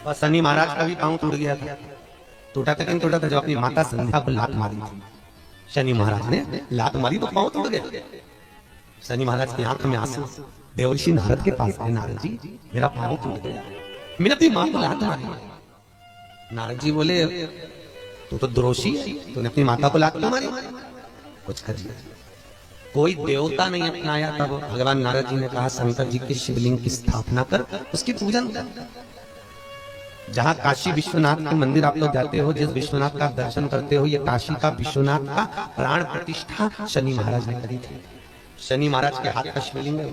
और शनि महाराज का भी पांव टूट गया था। टूटा था क्यों टूटा था? जब अपनी माता संध्या को लात मारी थी, शनि महाराज ने लात मारी तो पांव टूट गया। शनि महाराज की आंख में आंसू, देवर्षि नारद के पास गए, नारद जी मेरा पांव टूट गया, मैंने अपनी मां को लात मारी। नारद जी बोले तू तो द्रोषी है, तूने अपनी माता को लात क्यों मारी? कुछ कर लिया। कोई देवता नहीं अपनाया तब भगवान नारद जी ने कहा शंकर जी के शिवलिंग की स्थापना कर, उसकी पूजन कर। जहां काशी विश्वनाथ के मंदिर आप लोग जाते हो, जिस विश्वनाथ का दर्शन करते हो, ये काशी का विश्वनाथ का प्राण प्रतिष्ठा शनि महाराज ने करी थी। शनि महाराज के हाथ का शिवलिंग है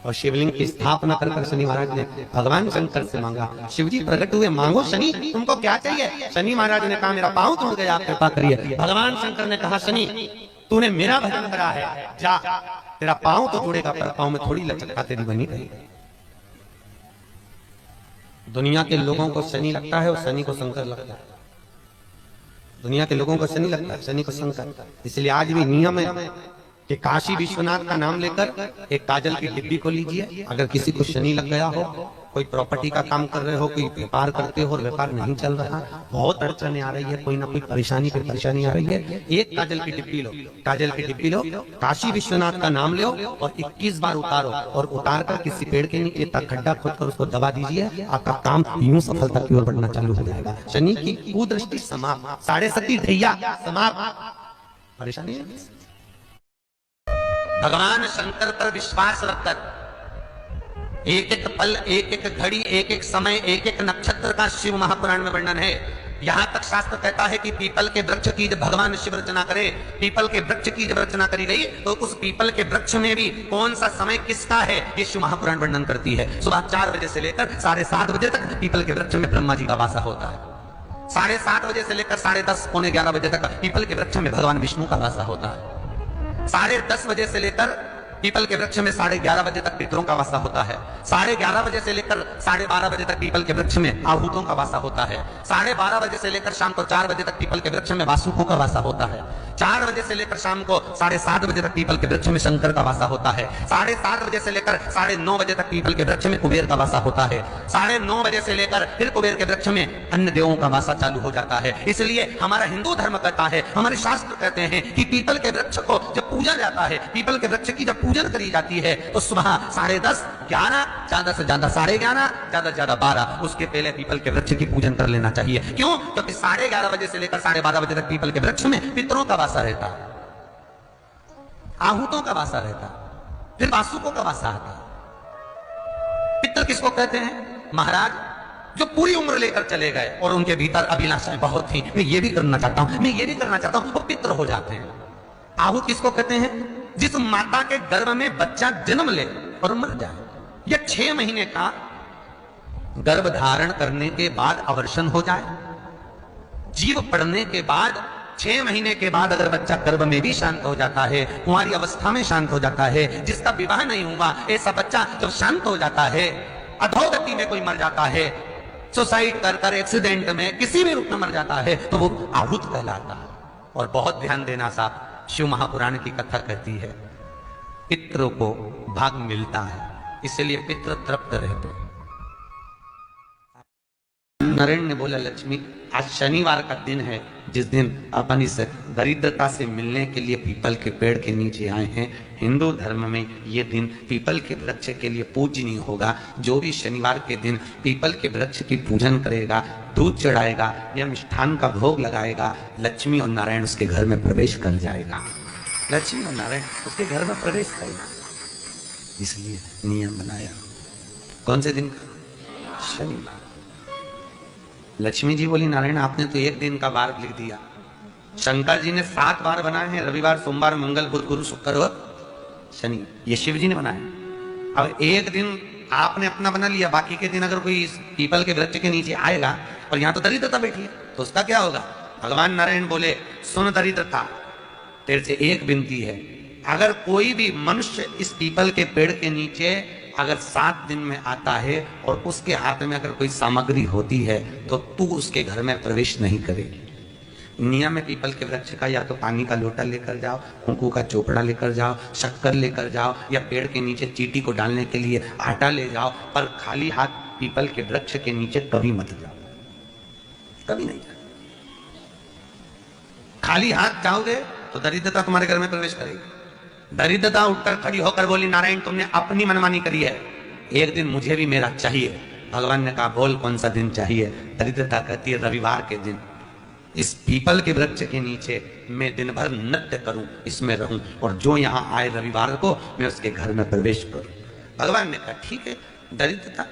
और शिवलिंग की स्थापना कर शनि महाराज ने भगवान शंकर से मांगा। शिव जी प्रकट हुए, मांगो शनि तुमको क्या चाहिए? शनि महाराज ने कहा मेरा पांव टूट गया, आप कृपा करिए। भगवान शंकर ने कहा शनि तूने मेरा भजन करा है, जा तेरा पांव तो टूटेगा पर पांव में थोड़ी लचकता तेरी बनी रहेगी। दुनिया के लोगों को शनि लगता है और शनि को शंकर लगता है। दुनिया के लोगों को शनि लगता है, शनि को शंकर। इसलिए आज भी नियम है कि काशी विश्वनाथ का नाम लेकर एक काजल की डिब्बी को लीजिए। अगर किसी को शनि लग गया हो, कोई प्रॉपर्टी का काम कर रहे हो, कोई व्यापार करते हो और व्यापार नहीं चल रहा, बहुत अड़चने आ रही है, कोई ना कोई परेशानी पे परेशानी आ रही है, एक काजल की डिब्बी लो, काजल की डिब्बी लो, काशी विश्वनाथ का नाम लो और 21 बार उतारो और उतार कर किसी पेड़ के नीचे तक खड्डा खोद कर उसको दबा दीजिए। आपका काम यूं सफलता की ओर बढ़ना चालू हो जाएगा। शनि की कुदृष्टि समाप्त, 7.5 ढैया समाप्त, परेशानी है। भगवान शंकर पर विश्वास रखकर एक एक पल, एक एक घड़ी, एक एक समय, एक एक नक्षत्र का शिव महापुराण में वर्णन है। यहां तक शास्त्र कहता है कि पीपल के वृक्ष की जब भगवान शिव रचना करे, पीपल के वृक्ष की जब रचना करी गई तो उस पीपल के वृक्ष में भी कौन सा समय किसका है ये शिव महापुराण वर्णन करती है। सुबह 4 बजे से लेकर 7:30 बजे तक पीपल के वृक्ष में ब्रह्मा जी का वासा होता है। 7:30 बजे से लेकर 10:30 पौने 11 बजे तक पीपल के वृक्ष में भगवान विष्णु का वासा होता है। 10:30 बजे से लेकर पीपल के वृक्ष में 11:30 बजे तक पितरों का वासा होता है। 11:30 बजे से लेकर 12:30 बजे तक पीपल के वृक्ष में आहूतों का वासा होता है। 12:30 बजे से लेकर शाम को 4 बजे तक पीपल के वृक्ष में वासुकों का वासा होता है। 4 बजे से लेकर शाम को 7:30 बजे तक पीपल के वृक्ष में शंकर का वासा होता है। 7:30 बजे से लेकर 9:30 बजे तक पीपल के वृक्ष में कुबेर का वासा होता है। 9:30 बजे से लेकर फिर कुबेर के वृक्ष में अन्य देवों का वासा चालू हो जाता है। इसलिए हमारा हिंदू धर्म कहता है, हमारे शास्त्र कहते हैं कि पीपल के वृक्ष को जब पूजा जाता है, पीपल के वृक्ष की जब पूजन करी जाती है तो सुबह 10:30, 11, ज्यादा से ज्यादा 11:30, ज्यादा से ज्यादा 12, उसके पहले पीपल के वृक्ष की पूजन कर लेना चाहिए। क्यों? क्योंकि 11:30 बजे से लेकर 12:30 बजे तक पीपल के वृक्ष में पितरों का वासा रहता है, आहूतों का वासा रहता है, फिर वासुकों का वासा आता है। पितर किसको कहते हैं? महाराज जो पूरी उम्र लेकर चले गए और उनके भीतर अभिलाषाएं बहुत थी, मैं ये भी करना चाहता हूं, मैं ये भी करना चाहता हूं, वो पितर हो जाते हैं। आहूत किसको कहते हैं? जिस माता के गर्भ में बच्चा जन्म ले और मर जाए, या 6 महीने का गर्भ धारण करने के बाद अवर्षण हो जाए, जीव पड़ने के बाद 6 महीने के बाद अगर बच्चा गर्भ में भी शांत हो जाता है, कुंवारी अवस्था में शांत हो जाता है, जिसका विवाह नहीं हुआ ऐसा बच्चा जब शांत हो जाता है, अधोगति में कोई मर जाता है, सुसाइड कर एक्सीडेंट में किसी भी रूप में मर जाता है, तो वो आहूत कहलाता है। और बहुत ध्यान देना साहब, शिव महापुराण की कथा कहती है पितरों को भाग मिलता है, इसलिए पितृ तृप्त रहते हैं। नारायण ने बोला लक्ष्मी आज शनिवार का दिन है, जिस दिन अपन इस दरिद्रता से मिलने के लिए पीपल के पेड़ के नीचे आए हैं। हिंदू धर्म में ये दिन पीपल के वृक्ष के लिए पूजनीय होगा। जो भी शनिवार के दिन पीपल के वृक्ष की पूजन करेगा, दूध चढ़ाएगा या मिष्ठान का भोग लगाएगा, लक्ष्मी और नारायण उसके घर में प्रवेश कर जाएगा। लक्ष्मी और नारायण उसके घर में प्रवेश करेगा, इसलिए नियम बनाया। कौन से दिन? शनिवार। लक्ष्मी जी बोली नारायण आपने तो एक दिन का वार लिख दिया, शंकर जी ने 7 बार बनाए हैं, रविवार, सोमवार, मंगल, बुध, गुरु, शुक्र और शनि, ये शिव जी ने बनाए। अब एक दिन आपने अपना बना लिया, बाकी के दिन अगर कोई इस पीपल के वृक्ष के नीचे आएगा और यहाँ तो दरिद्रता बैठी है तो उसका क्या होगा? भगवान नारायण बोले सुन दरिद्रता, तेरे से एक विनती है, अगर कोई भी मनुष्य इस पीपल के पेड़ के नीचे अगर 7 दिन में आता है और उसके हाथ में अगर कोई सामग्री होती है तो तू उसके घर में प्रवेश नहीं करेगी। नियम में पीपल के वृक्ष का या तो पानी का लोटा लेकर जाओ, कुंकू का चोपड़ा लेकर जाओ, शक्कर लेकर जाओ, या पेड़ के नीचे चींटी को डालने के लिए आटा ले जाओ, पर खाली हाथ पीपल के वृक्ष के नीचे कभी मत जाओ, कभी नहीं जाओ। खाली हाथ जाओगे तो दरिद्रता तुम्हारे घर में प्रवेश करेगी। दरिद्रता उठकर खड़ी होकर बोली, नारायण तुमने अपनी मनमानी करी है, एक दिन मुझे भी मेरा चाहिए। भगवान ने कहा, बोल कौन सा दिन चाहिए? दरिद्रता कहती है, रविवार के दिन इस पीपल के वृक्ष के नीचे मैं दिन भर नृत्य करूं, इसमें रहूं, और जो यहां आए रविवार को मैं उसके घर में प्रवेश करूं। भगवान ने कहा, ठीक है। दरिद्रता,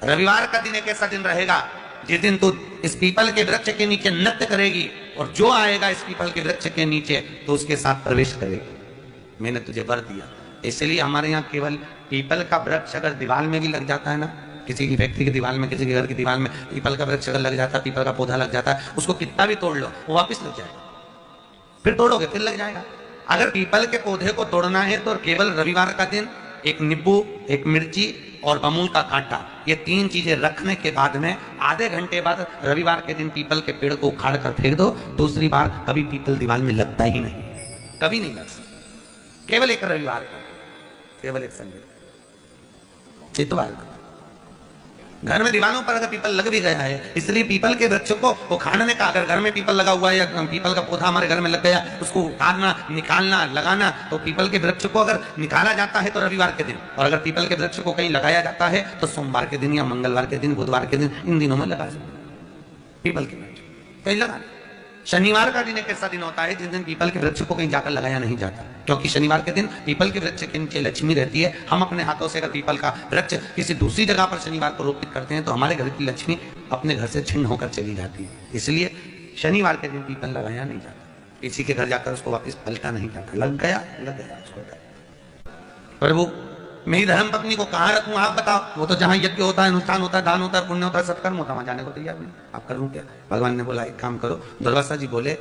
रविवार का दिन एक ऐसा दिन रहेगा जिस दिन तू इस पीपल के वृक्ष के नीचे नृत्य करेगी, और जो आएगा इस पीपल के वृक्ष के नीचे तो उसके साथ प्रवेश करेगी। मैंने तुझे वर दिया। इसलिए हमारे यहाँ केवल पीपल का वृक्ष अगर दीवार में भी लग जाता है ना, किसी की फैक्ट्री की दीवार में, किसी के घर की दीवार में पीपल का वृक्ष अगर लग जाता है, पीपल का पौधा लग जाता है, उसको कितना भी तोड़ लो वो वापस लग जाएगा। फिर तोड़ोगे फिर लग जाएगा। अगर पीपल के पौधे को तोड़ना है तो केवल रविवार का दिन एक नींबू, एक मिर्ची और बमूल का कांटा, ये 3 चीजें रखने के बाद में आधे घंटे बाद रविवार के दिन पीपल के पेड़ को उखाड़ कर फेंक दो। दूसरी बार कभी पीपल दीवार में लगता ही नहीं, कभी नहीं लग सकता। केवल एक रविवार का, केवल एक संडे, इतवार का। घर में दीवानों पर अगर पीपल लग भी गया है, इसलिए पीपल के वृक्ष को उखाड़ने का, अगर घर में पीपल लगा हुआ है या पीपल का पौधा हमारे घर में लग गया, उसको उखाड़ना, निकालना, लगाना, तो पीपल के वृक्ष को अगर निकाला जाता है तो रविवार के दिन, और अगर पीपल के वृक्ष को कहीं लगाया जाता है तो सोमवार के दिन या मंगलवार के दिन, बुधवार के दिन, इन दिनों में लगा सकते पीपल के वृक्ष कहीं लगा। शनिवार का दिन एक ऐसा दिन होता है जिस दिन पीपल के वृक्ष को कहीं जाकर लगाया नहीं जाता, क्योंकि शनिवार के दिन पीपल के वृक्ष के नीचे लक्ष्मी रहती है। हम अपने हाथों से अगर पीपल का वृक्ष किसी दूसरी जगह पर शनिवार को रोपित करते हैं तो हमारे घर की लक्ष्मी अपने घर से छिन्न होकर चली जाती है। इसलिए शनिवार के दिन पीपल लगाया नहीं जाता, किसी के घर जाकर उसको वापस पलटा नहीं जाता। लग गया उसको। प्रभु मेरी धर्म पत्नी को कहाँ रखूं आप बताओ? वो तो जहां यज्ञ होता है, अनुष्ठान होता है, दान होता है, पुण्य होता है, सत्कर्म होता है, वहां जाने को तैयार नहीं। आप करूं क्या? भगवान ने बोला, एक काम करो। दुर्वासा जी बोले,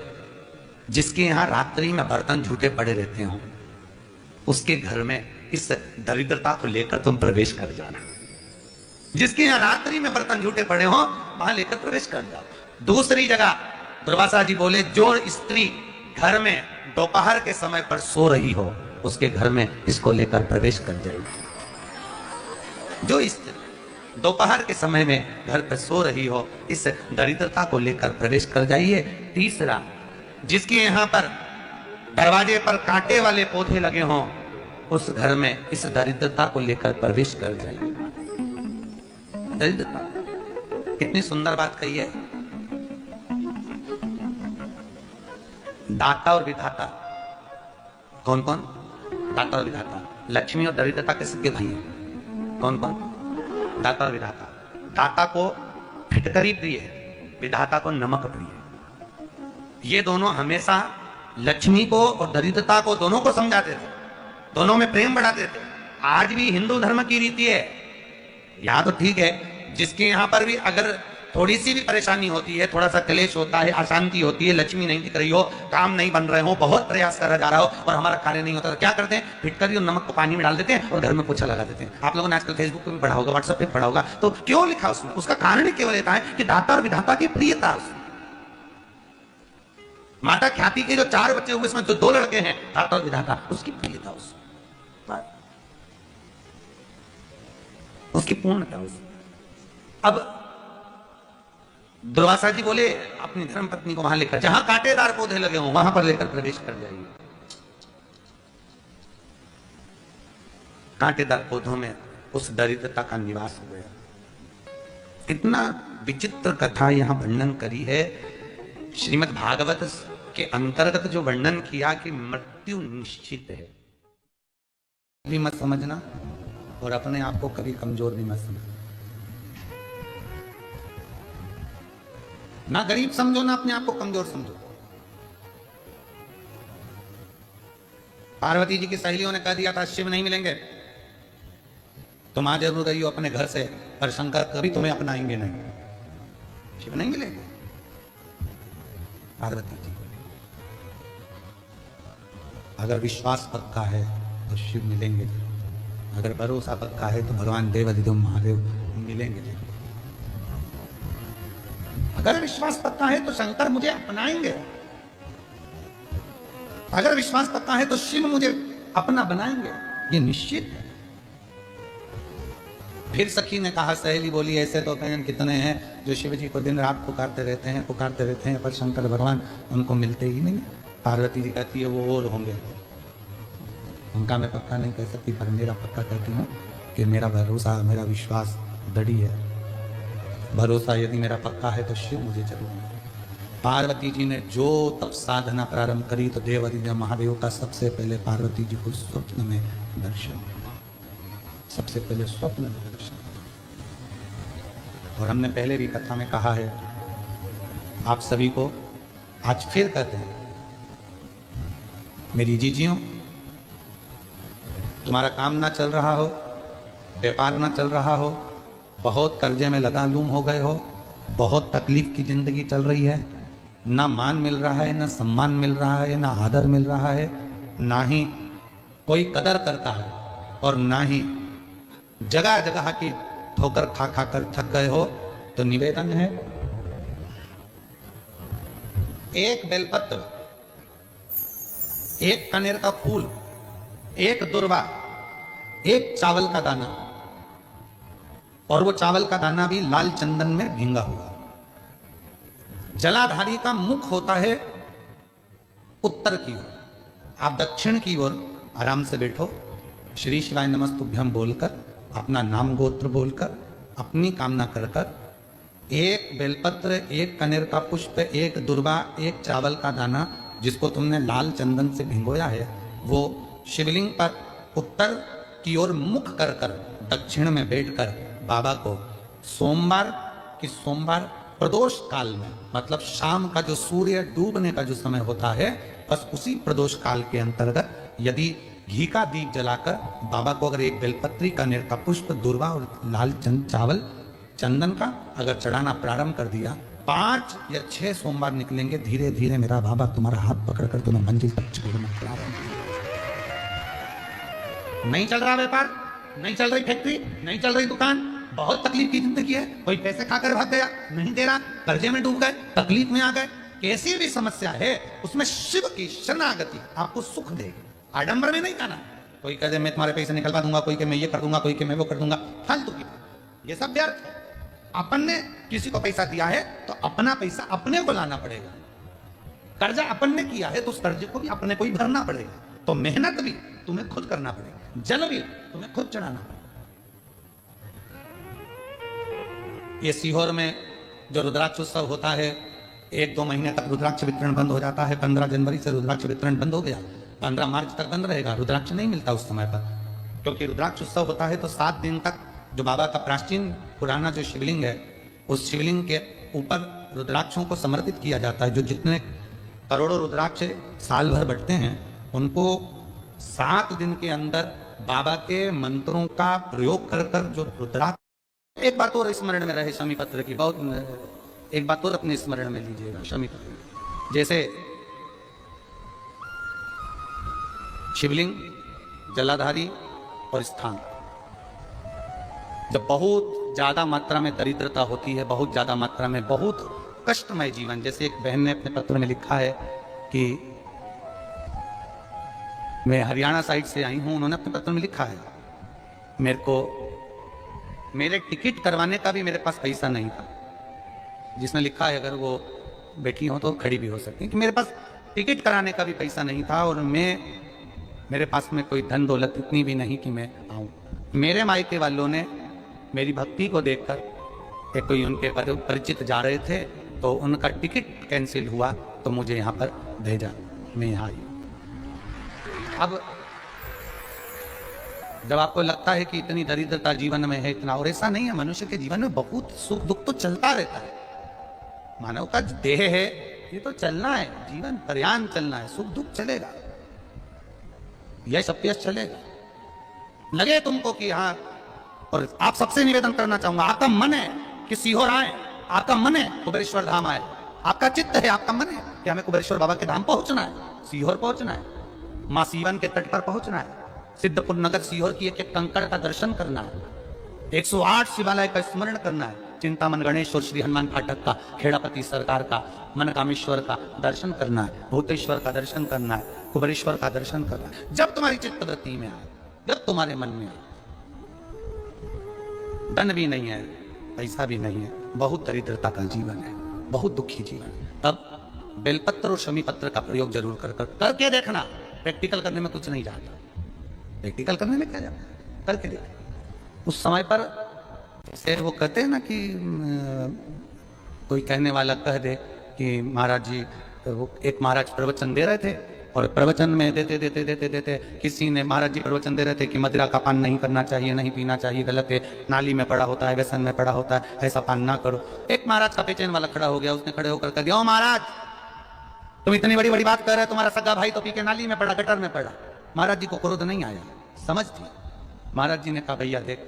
जिसके यहाँ रात्रि में बर्तन झूठे पड़े रहते हो उसके घर में इस दरिद्रता को लेकर तुम प्रवेश कर जाना। जिसके यहाँ रात्रि में बर्तन झूठे पड़े हो वहां लेकर प्रवेश कर जाओ। दूसरी जगह दुर्वासा जी बोले, जो स्त्री घर में दोपहर के समय पर सो रही हो उसके घर में इसको लेकर प्रवेश कर जाएगी। जो स्त्री दोपहर के समय में घर पर सो रही हो इस दरिद्रता को लेकर प्रवेश कर जाइए। तीसरा, जिसके यहाँ पर दरवाजे पर कांटे वाले पौधे लगे हों उस घर में इस दरिद्रता को लेकर प्रवेश कर जाइए। दरिद्रता, कितनी सुंदर बात कही है। दाता और विधाता, कौन कौन? दाता और विधाता। लक्ष्मी और दरिद्रता के सगे भाई हैं। कौन कौन? दाता और विधाता। दाता को फिटकरी प्रिय है, विधाता को नमक प्रिय है। ये दोनों हमेशा लक्ष्मी को और दरिद्रता को दोनों को समझाते थे, दोनों में प्रेम बढ़ाते थे। आज भी हिंदू धर्म की रीति है। यहाँ तो ठीक है, जिसके यहाँ पर भी अगर थोड़ी सी भी परेशानी होती है, थोड़ा सा क्लेश होता है, अशांति होती है, लक्ष्मी नहीं दिख रही हो, काम नहीं बन रहे हो, बहुत प्रयास करा जा रहा हो और हमारा कार्य नहीं होता, तो क्या करते हैं? फिटकरी और नमक को पानी में डाल देते हैं और घर में पोछा लगा देते हैं। आप लोगों ने आजकल फेसबुक पे भी पढ़ा होगा, व्हाट्सएप पे पढ़ा होगा। तो क्यों लिखा उसमें? उसका कारण केवल ये है कि दाता और विधाता की प्रियता। माता ख्याति के जो 4 बच्चे हुए उसमें जो 2 लड़के हैं, दाता और विधाता, उसकी प्रियता, उसकी पूर्णता। अब दुर्वासा जी बोले अपनी धर्म पत्नी को वहां लेकर, जहां कांटेदार पौधे लगे हों वहां पर लेकर प्रवेश कर जाइए। कांटेदार पौधों में उस दरिद्रता का निवास हो गया। कितना विचित्र कथा यहां वर्णन करी है। श्रीमद् भागवत के अंतर्गत जो वर्णन किया कि मृत्यु निश्चित है, भी मत समझना और अपने आप को कभी कमजोर भी मत समझना। ना गरीब समझो ना अपने आप को कमजोर समझो। पार्वती जी की सहेलियों ने कह दिया था शिव नहीं मिलेंगे, तुम आ जरूर गई हो अपने घर से, पर शंकर कभी तुम्हें अपनाएंगे नहीं, शिव नहीं मिलेंगे। पार्वती जी, अगर विश्वास पक्का है तो शिव मिलेंगे, अगर भरोसा पक्का है तो भगवान देवाधिदेव महादेव मिलेंगे। अगर विश्वास पक्का है तो शंकर मुझे अपनाएंगे, अगर विश्वास पक्का है तो शिव मुझे अपना बनाएंगे, ये निश्चित है। फिर सखी ने कहा, सहेली बोली, ऐसे तो कहीं कितने हैं जो शिव जी को दिन रात पुकारते रहते हैं, पर शंकर भगवान उनको मिलते ही नहीं। पार्वती जी कहती है वो और होंगे, उनका मैं पक्का नहीं कह सकती, पर मेरा पक्का कहती हूँ कि मेरा भरोसा, मेरा विश्वास दृढ़ है। भरोसा यदि मेरा पक्का है तो शिव मुझे जरूर। पार्वती जी ने जो तब साधना प्रारंभ करी तो देवादिदेव महादेव का सबसे पहले पार्वती जी को स्वप्न में दर्शन, सबसे पहले स्वप्न में दर्शन। और हमने पहले भी कथा में कहा है, आप सभी को आज फिर कहते हैं, मेरी जीजियों, तुम्हारा काम ना चल रहा हो, व्यापार ना चल रहा हो, बहुत कर्जे में लगालूम हो गए हो, बहुत तकलीफ की जिंदगी चल रही है, ना मान मिल रहा है, ना सम्मान मिल रहा है, ना आदर मिल रहा है, ना ही कोई कदर करता है, और ना ही जगह जगह की ठोकर खा खा कर थक गए हो, तो निवेदन है, एक बेलपत्र, एक कनेर का फूल, एक दुर्वा, एक चावल का दाना, और वो चावल का दाना भी लाल चंदन में भींगा हुआ। जलाधारी का मुख होता है उत्तर की ओर, आप दक्षिण की ओर आराम से बैठो, श्री शिवाय नमस्तुभ्यम बोलकर, अपना नाम गोत्र बोलकर, अपनी कामना कर कर, एक बेलपत्र, एक कनेर का पुष्प, एक दुर्वा, एक चावल का दाना जिसको तुमने लाल चंदन से भिगोया है, वो शिवलिंग पर उत्तर की ओर मुख कर कर दक्षिण में बैठकर बाबा को सोमवार प्रदोष काल में, मतलब शाम का जो सूर्य डूबने का जो समय होता है, बस उसी प्रदोष काल के अंतर्गत यदि घी का दीप जलाकर बाबा को अगर एक बेलपत्री का कनेर का पुष्प, दुर्वा और लाल चावल चंदन का अगर चढ़ाना प्रारंभ कर दिया, 5 या 6 सोमवार निकलेंगे, धीरे धीरे मेरा बाबा तुम्हारा हाथ पकड़कर तुम्हें मंजिल तक छोड़ना प्रारंभ। नहीं चल रहा व्यापार, नहीं चल रही फैक्ट्री, नहीं चल रही दुकान, बहुत तकलीफ की जिंदगी है, कोई पैसे खाकर भाग गया, नहीं दे रहा, कर्जे में डूब गए, तकलीफ में आ गए, कैसी भी समस्या है उसमें शिव की शरणागति आपको सुख देगी। आडंबर में नहीं जाना। कोई कहे मैं तुम्हारे पैसे निकलवा दूंगा, कोई कहे मैं ये कर दूंगा, कोई कहे मैं वो कर दूंगा, फालतू की, ये सब व्यर्थ है। अपन ने किसी को पैसा दिया है तो अपना पैसा अपने को लाना पड़ेगा। कर्जा अपन ने किया है तो उस कर्जे को भी अपने को ही भरना पड़ेगा। तो मेहनत भी तुम्हें खुद करना पड़ेगा, जल भी तुम्हें खुद चढ़ाना पड़ेगा। ये सीहोर में जो रुद्राक्ष उत्सव होता है, 1-2 महीने तक रुद्राक्ष वितरण बंद हो जाता है। 15 जनवरी से रुद्राक्ष वितरण बंद हो गया, 15 मार्च तक बंद रहेगा। रुद्राक्ष नहीं मिलता उस समय पर, क्योंकि रुद्राक्ष उत्सव होता है तो 7 दिन तक जो बाबा का प्राचीन पुराना जो शिवलिंग है, उस शिवलिंग के ऊपर रुद्राक्षों को समर्पित किया जाता है। जो जितने करोड़ों रुद्राक्ष साल भर बढ़ते हैं, उनको 7 दिन के अंदर बाबा के मंत्रों का प्रयोग कर कर जो रुद्राक्ष, एक बात और स्मरण में रहे शमी पत्र की, बहुत एक बात और अपने स्मरण में लीजिएगा। शमी पत्र जैसे शिवलिंग, जलाधारी और स्थान, जब बहुत ज्यादा मात्रा में दरिद्रता होती है, बहुत ज्यादा मात्रा में बहुत कष्टमय जीवन, जैसे एक बहन ने अपने पत्र में लिखा है कि मैं हरियाणा साइड से आई हूं, उन्होंने अपने पत्र में लिखा है मेरे को मेरे टिकट करवाने का भी मेरे पास पैसा नहीं था। जिसने लिखा है, अगर वो बैठी हो तो खड़ी भी हो सकती है, कि मेरे पास टिकट कराने का भी पैसा नहीं था और मेरे पास में कोई धन दौलत इतनी भी नहीं कि मैं आऊं। मेरे मायके वालों ने मेरी भक्ति को देखकर, एक कोई उनके परिचित जा रहे थे तो उनका टिकट कैंसिल हुआ तो मुझे यहाँ पर भेजा, मैं यहाँ आई। अब जब आपको लगता है कि इतनी दरिद्रता जीवन में है, इतना, और ऐसा नहीं है, मनुष्य के जीवन में बहुत सुख दुख तो चलता रहता है। मानव का देह है, ये तो चलना है, जीवन पर्यान चलना है, सुख दुख चलेगा, यह सब चलेगा। लगे तुमको कि हाँ, और आप सबसे निवेदन करना चाहूंगा, आपका मन है कि सीहोर आए, आपका मन है कुबेरेश्वर धाम आए, आपका चित्त है, आपका मन है कि हमें कुबेरेश्वर बाबा के धाम पहुंचना है, सीहोर पहुंचना है, मां सीवन के तट पर पहुंचना है, सिद्धपुर नगर सीहोर की एक कंकड़ का दर्शन करना है, 108 शिवालय का स्मरण करना है, चिंतामन गणेश और श्री हनुमान फाटक का, खेड़ापति सरकार का, मनकामेश्वर का दर्शन करना है, भूतेश्वर का दर्शन करना है, कुबेरेश्वर का दर्शन करना है। जब तुम्हारी चित्त वृत्ति में आए, जब तुम्हारे मन में आए, धन भी नहीं है, पैसा भी नहीं है, बहुत दरिद्रता का जीवन है, बहुत दुखी जीवन। तब बेलपत्र और शमी पत्र का प्रयोग जरूर करके देखना। प्रैक्टिकल करने में कुछ नहीं जाता, प्रैक्टिकल करने में क्या जाता, करके देख। उस समय पर से वो कहते हैं ना कि कोई कहने वाला कह दे कि महाराज जी, वो एक महाराज प्रवचन दे रहे थे और प्रवचन में देते देते देते देते किसी ने, महाराज जी प्रवचन दे रहे थे कि मदिरा का पान नहीं करना चाहिए, नहीं पीना चाहिए, गलत है, नाली में पड़ा होता है, व्यसन में पड़ा होता है, ऐसा पान ना करो। एक महाराज का पेचेन वाला खड़ा हो गया, उसने खड़े होकर कह दिया, ओ महाराज तुम इतनी बड़ी बड़ी बात कर रहे हो, तुम्हारा सगा भाई तो पी के नाली में पड़ा, गटर में पड़ा। महाराज जी को क्रोध नहीं आया, समझ थी। महाराज जी ने कहा, भैया देख,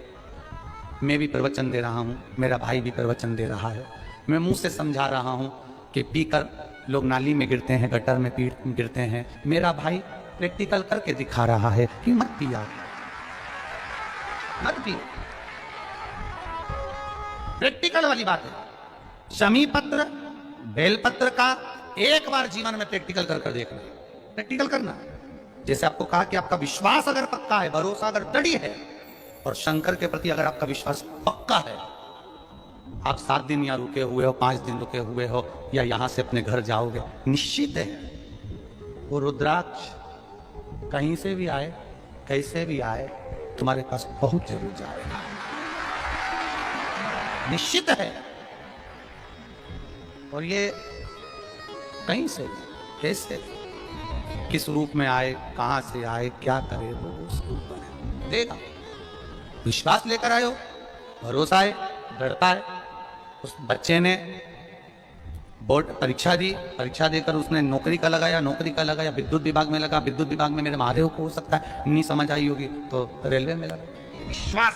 मैं भी प्रवचन दे रहा हूँ, मेरा भाई भी प्रवचन दे रहा है, मैं मुंह से समझा रहा हूँ कि पीकर लोग नाली में गिरते हैं, गटर में गिरते हैं, मेरा भाई प्रैक्टिकल करके दिखा रहा है कि मत पिया, मत पिया। प्रैक्टिकल वाली बात है। शमी पत्र बेलपत्र का एक बार जीवन में प्रैक्टिकल कर देखना, प्रैक्टिकल करना। जैसे आपको कहा कि आपका विश्वास अगर पक्का है, भरोसा अगर दृढ़ है, और शंकर के प्रति अगर आपका विश्वास पक्का है, आप 7 दिन या रुके हुए हो, 5 दिन रुके हुए हो, या यहां से अपने घर जाओगे, निश्चित है वो रुद्राक्ष कहीं से भी आए, कैसे भी आए, तुम्हारे पास बहुत जरूर जाएगा, निश्चित है। और ये कहीं से, कैसे, किस रूप में आए, कहां से आए, क्या करे, वो उसके ऊपर है, देगा। विश्वास लेकर आए हो, भरोसा है, दृढ़ता है। उस बच्चे ने बोर्ड परीक्षा दी, परीक्षा देकर उसने नौकरी का लगाया, नौकरी का लगाया, विद्युत विभाग में लगा, विद्युत विभाग में मेरे महादेव को हो सकता है नहीं समझ आई होगी तो रेलवे में लगा। विश्वास,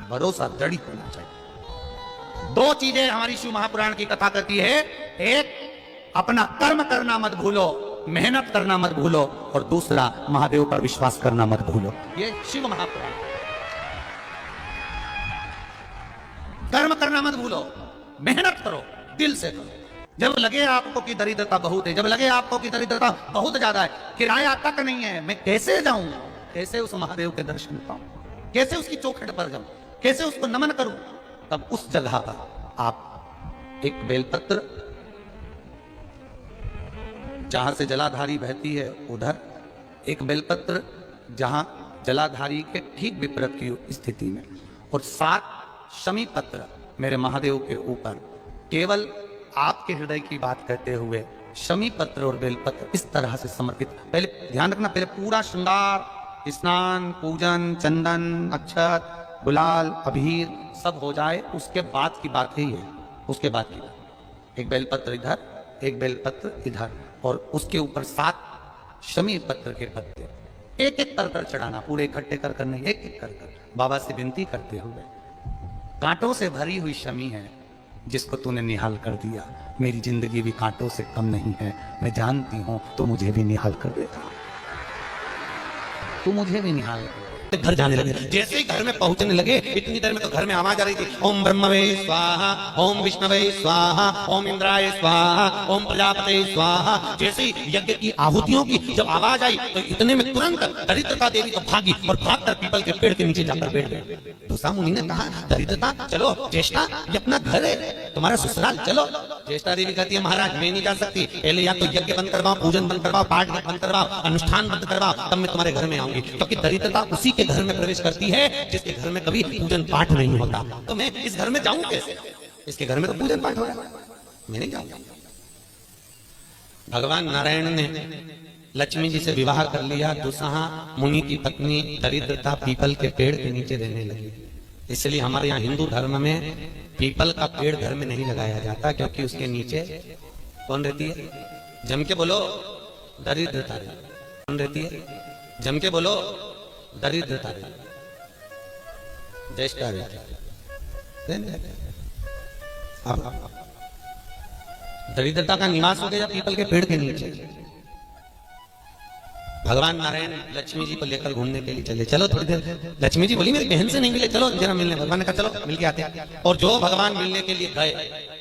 भरोसा दृढ़ होना चाहिए। 2 चीजें हमारी शिव महापुराण की कथा कहती है, एक अपना कर्म करना मत भूलो, मेहनत करना मत भूलो, और दूसरा महादेव पर विश्वास करना मत भूलो। ये शिव महापुराण। कर्म करना मत भूलो, मेहनत करो, दिल से करो। जब लगे आपको कि दरिद्रता बहुत है, जब लगे आपको कि दरिद्रता बहुत ज्यादा है, किराया तक नहीं है, मैं कैसे जाऊं, कैसे उस महादेव के दर्शन पाऊं, कैसे उसकी चौखट पर जाऊं, कैसे उसको नमन करूं, तब उस जगह पर आप एक बेलपत्र, जहां से जलाधारी बहती है उधर, एक बेलपत्र जहां जलाधारी के ठीक विपरीत की स्थिति में, और 7 शमी पत्र मेरे महादेव के ऊपर, केवल आपके हृदय की बात कहते हुए शमी पत्र और बेलपत्र इस तरह से समर्पित। पहले ध्यान रखना, पहले पूरा श्रृंगार, स्नान, पूजन, चंदन, अक्षत, गुलाल, अबीर सब हो जाए, उसके बाद की बात ही है, उसके बाद की बात। एक बेलपत्र इधर, एक बेलपत्र इधर, और उसके ऊपर 7 शमी पत्र के पत्ते, एक एक कर चढ़ाना, पूरे इकट्ठे कर नहीं, एक एक कर बाबा से विनती करते हुए। कांटों से भरी हुई शमी है जिसको तूने निहाल कर दिया, मेरी जिंदगी भी कांटों से कम नहीं है, मैं जानती हूं तो मुझे भी निहाल कर देगा, तू मुझे भी निहाल कर। घर जाने लगे, जैसे ही घर में पहुंचने लगे, इतनी देर में तो घर में आवाज आ रही थी, ओम ब्रह्मवे स्वाहा, ओम विष्णवे स्वाहा, ओम इंद्राय स्वाहा, ओम प्रजापते स्वाहा। जैसे ही यज्ञ की आहुतियों की जब आवाज आई तो इतने में तुरंत दरिद्रता देवी तो भागी और भागकर पीपल के पेड़ के नीचे जाकर बैठ गए। दूसरा मुनि ने कहा, दरिद्रता चलो, ज्येष्ठा ये अपना घर है, तुम्हारा ससुराल, चलो। ज्येष्ठा देवी कहती है, महाराज मैं नहीं जा सकती, पहले या तो यज्ञ बंद करवाओ, पूजन बंद करवाओ, पाठ बंद करवाओ, अनुष्ठान बंद करवाओ, तब मैं तुम्हारे घर में आऊंगी, क्योंकि दरिद्रता उसी के घर में प्रवेश करती है जिसके घर में कभी पूजन पाठ नहीं होता। तो मैं इस घर में जाऊं कैसे, इसके घर में तो पूजन पाठ हो रहा है, मैं नहीं जाऊंगा। भगवान नारायण ने लक्ष्मी जी से विवाह कर लिया, दुसहा मुनि की पत्नी दरिद्रता पीपल के पेड़ के नीचे रहने लगी। इसलिए हमारे यहाँ हिंदू धर्म में पीपल का पेड़ घर में नहीं लगाया जाता, क्योंकि उसके नीचे कौन रहती है, जम के बोलो दरिद्रता। कौन रहती है, जम के बोलो दरिद्रता। ज्येष्ठा दरिद्रता का निवास हो गया पीपल के पेड़ के नीचे। भगवान नारायण लक्ष्मी जी को लेकर घूमने के लिए चले। चलो थोड़ी देर, लक्ष्मी जी बोली मेरी बहन से नहीं मिले, चलो जरा मिलने। भगवान ने कहा चलो मिल के आते हैं। और जो भगवान मिलने के लिए गए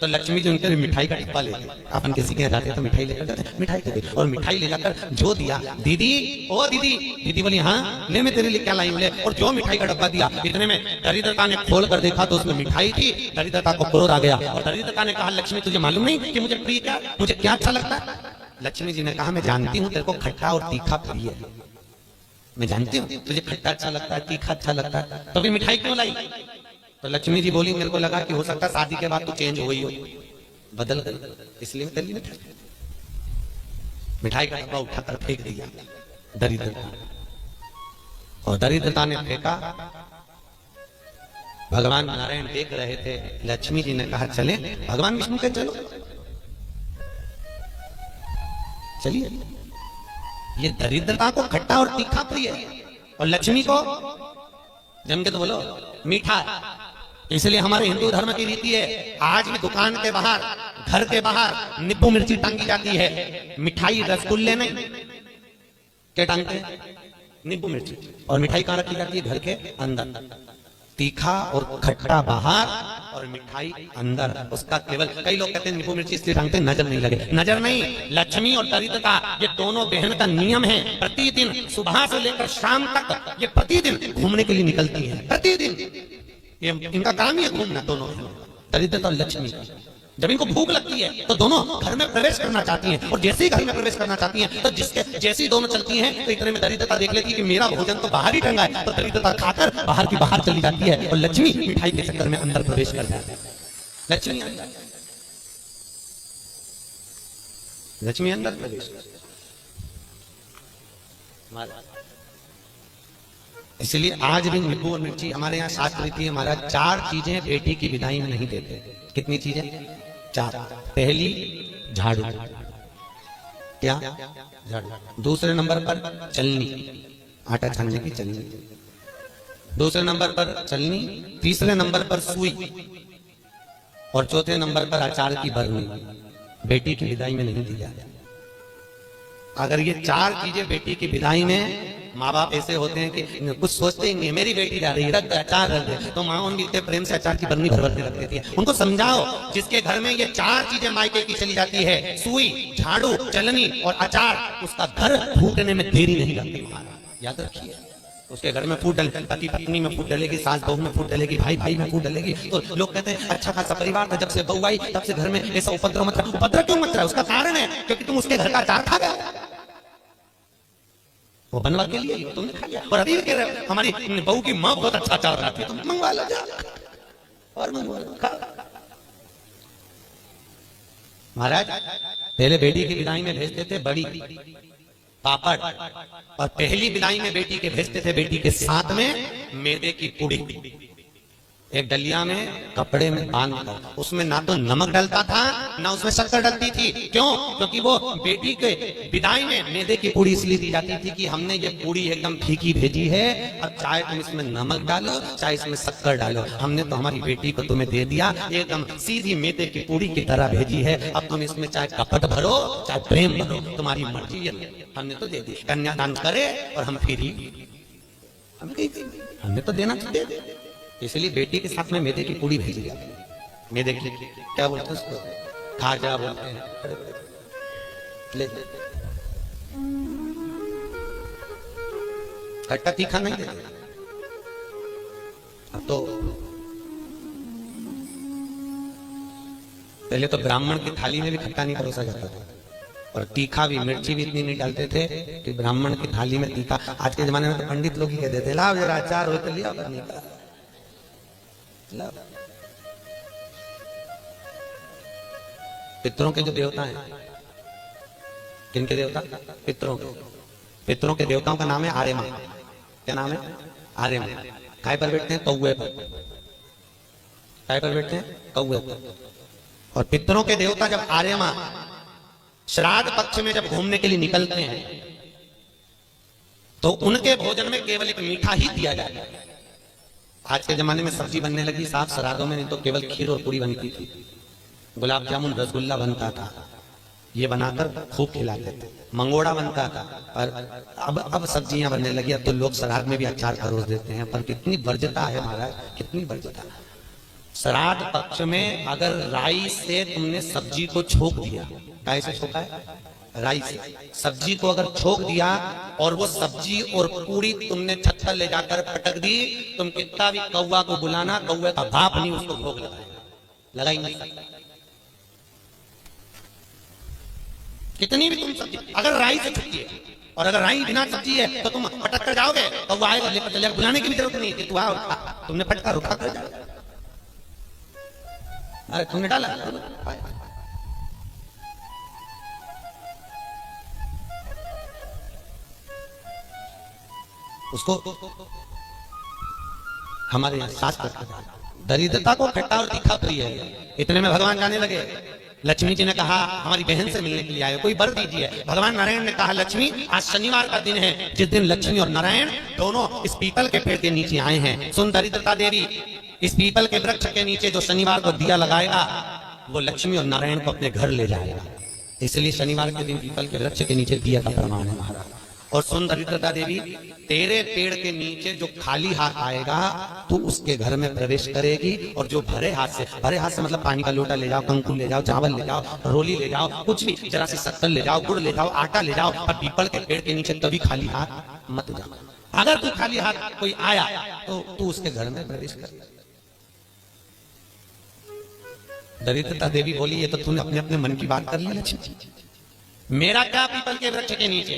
तो लक्ष्मी जी उनके मिठाई का डिब्बा ले गए। अपन किसी के यहाँ जाते तो मिठाई लेकर जाते, मिठाई दे दी। और मिठाई ले जाकर जो दिया, दीदी ओ दीदी, दीदी बोली हाँ ले मैं तेरे लिए क्या लाई हूँ ले। और जो मिठाई का डब्बा दिया, इतने में दरिद्रता ने खोल कर देखा तो उसमें मिठाई थी। दरिद्रता को क्रोध आ गया और दरिद्रता ने कहा लक्ष्मी तुझे मालूम नहीं कि मुझे प्रिय क्या, मुझे क्या अच्छा लगता है। लक्ष्मी जी ने कहा मैं जानती हूँ तेरे को खट्टा और तीखा प्रिय है, मैं जानती हूँ तुझे खट्टा अच्छा लगता है, तीखा अच्छा लगता है, तो फिर मिठाई क्यों लाई। तो लक्ष्मी जी बोली मेरे को लगा कि हो सकता है शादी के बाद तू चेंज हो गई हो, बदल गई, इसलिए मैं तेरी मिठाई का डब्बा उठाकर फेंक दिया दरिद्रता। और दरिद्रता ने फेंका। भगवान नारायण देख रहे थे। लक्ष्मी जी ने कहा चले, भगवान विष्णु के चलो चलिए। ये दरिद्रता को खट्टा और तीखा प्रिय है और लक्ष्मी को जम के तो बोलो मीठा। इसलिए हमारे हिंदू धर्म की रीति है, आज भी दुकान के बाहर, घर के बाहर नींबू मिर्ची टांगी जाती है। मिठाई रसगुल्ले नहीं क्या टांगते हैं, नींबू मिर्ची। और मिठाई कहाँ रखी जाती है, घर के अंदर। तीखा और खट्टा बाहर और मिठाई अंदर। उसका केवल, कई लोग कहते हैं नींबू मिर्ची इसलिए टांगते हैं नजर नहीं लगे। नजर नहीं, लक्ष्मी और दरिद्रता ये दोनों बहन का नियम है। प्रतिदिन सुबह से लेकर शाम तक ये प्रतिदिन घूमने के लिए निकलती है। प्रतिदिन ये इनका काम ही है घूमना, दोनों दरिद्रता और लक्ष्मी। जब इनको भूख लगती है तो दोनों घर में प्रवेश करना चाहती हैं। और जैसे ही घर में प्रवेश करना चाहती हैं तो जिसके जैसी दोनों चलती हैं तो इतने में दरिद्रता देख लेती है कि मेरा भोजन तो बाहर ही टंगा है, तो दरिद्रता खाकर बाहर की बाहर चली जाती है और लक्ष्मी मिठाई के चक्कर में अंदर प्रवेश कर जाती है। लक्ष्मी अंदर प्रवेश। इसलिए आज भी नींबू और मिर्ची हमारे यहाँ शास्त्र रीति हमारा 4 चीजें बेटी की विदाई में नहीं देते। कितनी चीजें, 4। पहली झाड़ू, क्या झाड़ू। दूसरे नंबर पर चलनी, आटा छानने की चलनी। दूसरे नंबर पर चलनी, तीसरे नंबर पर सुई और चौथे नंबर पर अचार की बरनी। बेटी की विदाई में नहीं दी जाती। अगर ये 4 चीजें बेटी की विदाई में, माँ बाप ऐसे होते हैं कि कुछ सोचते ही नहीं, मेरी बेटी जा रही है रख दे, अचार रख दे, तो माँ उनकी इतने प्रेम से अचार की बरनी भर भर के रख देती है। उनको समझाओ जिसके घर में ये 4 चीजें मायके की चली जाती है, सुई, झाड़ू, चलनी और अचार, उसका घर फूटने में देरी नहीं लगती। याद रखिए, उसके घर में फूट डले, पति पत्नी में फूट डलेगी, सास बहू में फूट डलेगी, भाई भाई में फूट डलेगी। तो लोग कहते हैं अच्छा खासा परिवार था, जब से बहू आई तब से घर में ऐसा उपद्रव मच रहा। उपद्रव क्यों मच रहा है? उसका कारण है क्योंकि तुम उसके घर का अचार खा गए, वो बनवा के लिए तुमने खा लिया। और अभी भी कह रहे हो हमारी बहू की माँ बहुत अच्छा अचार बनाती है, तुम मंगवा लो जा और मंगवा लो खा। महाराज पहले बेटी की विदाई में भेजते थे बड़ी पापड़, और पहली विदाई में बेटी के भेजते थे बेटी के साथ में मैदे की पूड़ी, एक डलिया में कपड़े में बांध कर। उसमें ना तो नमक डलता था ना उसमें शक्कर डलती थी। क्यों? क्योंकि वो बेटी के विदाई में मैदे की पूड़ी इसलिए दी जाती थी कि हमने ये पूड़ी एकदम फीकी भेजी है, अब चाहे तुम इसमें नमक डालो चाहे इसमें शक्कर डालो, हमने तो हमारी बेटी को तुम्हें दे दिया, एकदम सीधी मैदे की पूड़ी की तरह भेजी है। अब तुम इसमें चाहे कपट भरो चाहे प्रेम भरो, तुम्हारी मर्जी है, हमने तो दे दी। कन्यादान करे और हम फिर हमने तो देना चाहिए। इसलिए बेटी के साथ में मैदे की पूड़ी भेजी जाती है। मैदे की क्या बोलते हैं उसको, खाजा बोलते हैं। ले खट्टा तीखा नहीं देते। अब तो पहले तो ब्राह्मण की थाली में भी खट्टा नहीं परोसा जाता था, और तीखा भी, मिर्ची भी इतनी नहीं डालते थे कि ब्राह्मण की थाली में तीखा। आज के जमाने में तो पंडित लोग ही कह देते लाओ जरा अचार हो तो लिया करने का। पितरों के जो देवता हैं, किनके देवता? पितरों के। पितरों के देवताओं का नाम है आर्यमा। क्या नाम है? आर्यमा। काय पर बैठते हैं? कौवे पर। काय पर बैठते हैं? कौवे पर। और पितरों के देवता जब आर्यमा श्राद्ध पक्ष में जब घूमने के लिए निकलते हैं तो उनके भोजन में केवल एक मीठा ही दिया जाता है। आज के जमाने में सब्जी बनने लगी साफ श्राद्धों में, नहीं तो केवल खीर और पूरी बनती थी, गुलाब जामुन रसगुल्ला बनता था। ये बनाकर खूब खिलाते थे, मंगोड़ा बनता था। और अब सब्जियां बनने लगी, अब तो लोग श्राद्ध में भी अचार परोस देते हैं। पर कितनी वर्ज्यता है महाराज, कितनी वर्ज्यता। श्राद्ध पक्ष में अगर राई से तुमने सब्जी को छोक दिया, कैसे छोका है? राई से सब्जी को अगर छोक दिया और वो सब्जी और पूरी तुमने छत पर ले जाकर पटक दी, तुम कितना भी कौवा को बुलाना, कौवे का बाप नहीं उसको भोग लगा ही नहीं सकता। कितनी भी तुम सब्जी अगर राई से छुट्टी है, और अगर राई बिना सब्जी है तो तुम पटक कर जाओगे, कौवा आएगा लेकर चलेगा, बुलाने की भी जरूरत नहीं कि तू आ, तुमने पटका रुका कर जाओ। अरे तुमने डाला उसको। हमारे यहाँ शास्त्र दरिद्रता को खट्टा और तीखा प्रिय है। इतने में भगवान जाने लगे। लक्ष्मी जी ने कहा हमारी बहन से मिलने के लिए आए, कोई वर दीजिए। भगवान नारायण ने कहा लक्ष्मी आज शनिवार का दिन है, जिस दिन लक्ष्मी और नारायण दोनों इस पीपल के पेड़ के नीचे आए हैं। सुन दरिद्रता देवी, इस पीपल के वृक्ष के नीचे जो शनिवार को दिया लगाएगा वो लक्ष्मी और नारायण को अपने घर ले जाएगा। इसलिए शनिवार के दिन पीपल के वृक्ष के नीचे दिया का प्रमाण है महाराज। और सुन दरिद्रता देवी, तेरे पेड़ के नीचे जो खाली हाथ आएगा तू उसके घर में प्रवेश करेगी, और जो भरे हाथ से मतलब पानी का लोटा ले जाओ, कंकुल ले जाओ, चावल ले जाओ, रोली ले जाओ, कुछ भी जरा सी शक्कर ले जाओ, गुड़ ले जाओ, आटा ले जाओ, और पीपल के पेड़ के नीचे कभी खाली हाथ मत जाओ। अगर तू खाली हाथ कोई आया तो तू उसके घर में प्रवेश कर। दरिद्रता देवी बोली ये तो तूने अपने अपने मन की बात कर ली लक्ष्मी, मेरा क्या पीपल के वृक्ष के नीचे।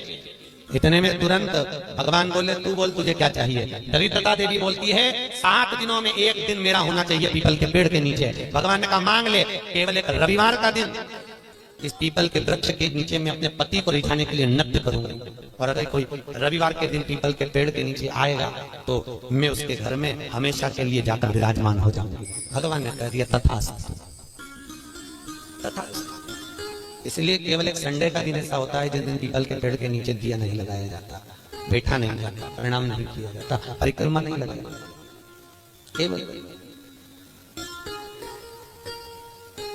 इतने में तुरंत भगवान बोले तू बोल तुझे क्या चाहिए। दरिद्रता देवी बोलती है 7 दिनों में एक दिन मेरा होना चाहिए पीपल के पेड़ के नीचे। भगवान ने कहा मांग ले, केवल एक रविवार का दिन इस पीपल के वृक्ष के नीचे मैं अपने पति को रिझाने के लिए नृत्य करूंगा, और अगर कोई रविवार के दिन पीपल के पेड़ के नीचे आएगा तो मैं उसके घर में हमेशा के लिए जाकर विराजमान हो जाऊंगी। भगवान ने कह दिया तथास्तु। इसलिए केवल एक संडे का दिन ऐसा होता है जिस दिन पीपल के पेड़ के नीचे दिया नहीं लगाया जाता, बैठा नहीं जाता, प्रणाम नहीं किया जाता, परिक्रमा नहीं लगाया जाता। केवल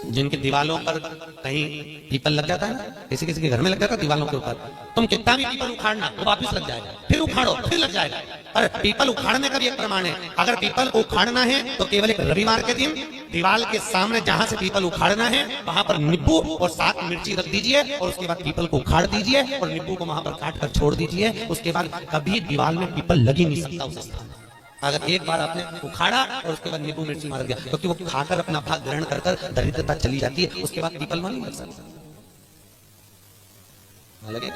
जिनकी दीवालों पर कहीं पीपल लग जाता है ना, किसी किसी के घर में लग जाता है दीवालों के ऊपर, तुम कितना भी पीपल उखाड़ना वो वापस लग जाएगा, फिर उखाड़ो फिर लग जाएगा। अरे पीपल उखाड़ने का भी एक प्रमाण है। अगर पीपल उखाड़ना है तो केवल एक रविवार के दिन दीवार के सामने जहां से पीपल उखाड़ना है वहां पर नींबू और 7 मिर्ची रख दीजिए, और उसके बाद पीपल को उखाड़ दीजिए और नींबू को वहां पर काट कर छोड़ दीजिए। उसके बाद कभी दीवार में पीपल लग ही नहीं सकता उस स्थान में। अगर एक बार आपने उखाड़ा और उसके बाद नींबू मिर्ची मार दिया, क्योंकि वो खाकर अपना भाग ग्रहण कर दरिद्रता चली जाती है, उसके बाद पीपल में नहीं लग सकता। लगे